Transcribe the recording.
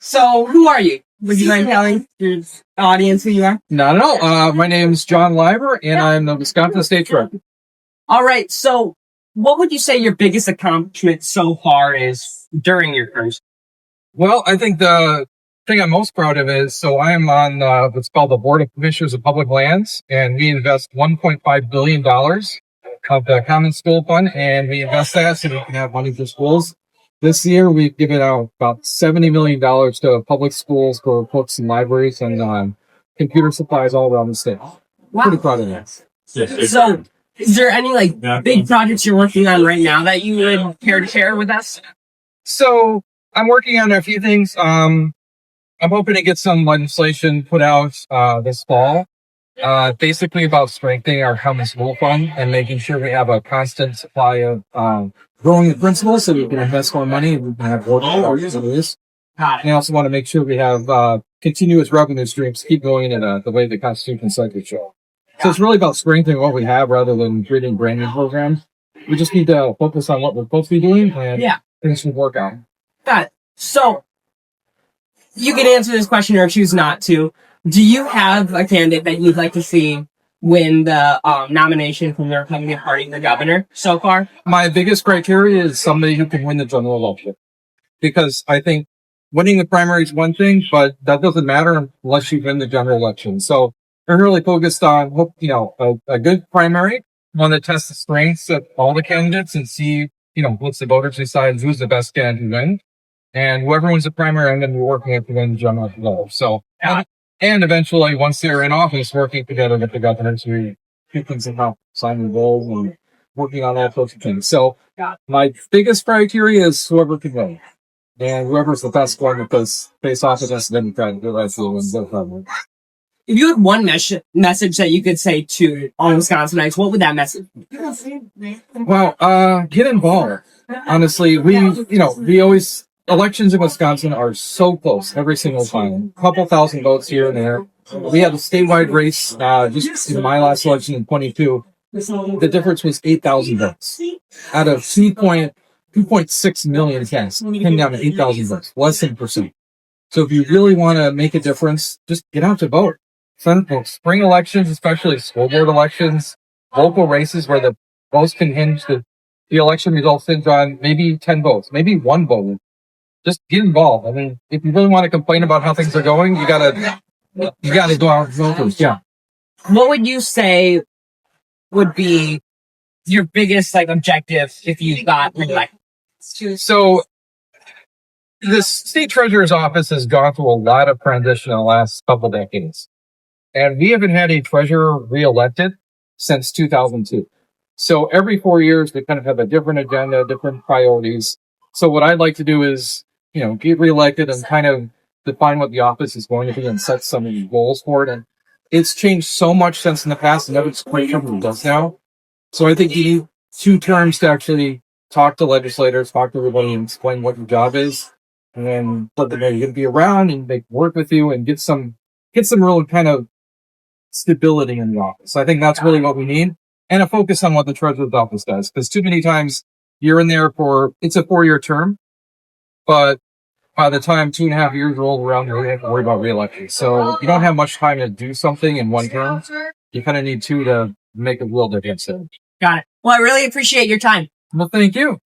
So, who are you? Would you mind telling your audience who you are? Not at all. My name's John Leiber, and I'm the Wisconsin State Treasurer. All right. So, what would you say your biggest accomplishment so far is during your career? Well, I think the thing I'm most proud of is, I am on what's called the Board of Commissioners of Public Lands, and we invest $1.5 billion of the Common School Fund, and we invest that so we can have money for schools. This year, we've given out about $70 million to public schools for books and libraries and computer supplies all around the state. Wow. Pretty proud of that. So, is there any big projects you're working on right now that you would care to share with us? So I'm working on a few things. I'm hoping to get some legislation put out this fall, basically about strengthening our common school fund and making sure we have a constant supply of growing the principals so we can invest more money and we can have more opportunities. And I also want to make sure we have continuous revenue streams keep going in the way the Constitution said we should. So it's really about strengthening what we have rather than creating brand new programs. We just need to focus on what we're supposed to be doing and things should work out. Got it. So, you can answer this question or choose not to. Do you have a candidate that you'd like to see win the nomination from the Republican Party for governor so far? My biggest criteria is somebody who can win the general election. Because I think winning the primary is one thing, but that doesn't matter unless you win the general election. So we're really focused on, a good primary, one that tests the strengths of all the candidates and see, what's the voters decide who's the best candidate to win. And whoever wins the primary, I'm going to be working with to win the general election. So, and eventually, once they're in office, working together with the governor to keep things in house, signing bills and working on all sorts of things. So my biggest criteria is whoever can win. And whoever's the best one, because face off against the Democrat, that's the one the primary. If you had one message that you could say to all Wisconsinites, what would that message be? Well, get involved. Honestly, we always, elections in Wisconsin are so close every single time. A couple thousand votes here and there. We had a statewide race, just in my last election in 22. The difference was 8,000 votes. Out of 2.6 million cast, came down to 8,000 votes, less than %. So if you really want to make a difference, just get out to vote. Spring elections, especially school board elections, local races where the votes can hinge, the election results hinge on maybe 10 votes, maybe one vote. Just get involved. I mean, if you really want to complain about how things are going, you gotta go out and vote. Yeah. What would you say would be your biggest objective if you got elected? So the state treasurer's office has gone through a lot of transition in the last couple decades. And we haven't had a treasurer reelected since 2002. So every 4 years, they kind of have a different agenda, different priorities. So what I'd like to do is, get reelected and kind of define what the office is going to be and set some goals for it. And it's changed so much since in the past, and it's quite something it does now. So I think you need 2 terms to actually talk to legislators, talk to everybody, and explain what your job is. And then let them know you're going to be around and they work with you and get some real kind of stability in the office. I think that's really what we need. And a focus on what the treasurer's office does. Because too many times you're in there it's a 4-year term, but by the time 2.5 years roll around, you have to worry about reelection. So you don't have much time to do something in one term. You kind of need 2 to make a real difference. Got it. Well, I really appreciate your time. Well, thank you.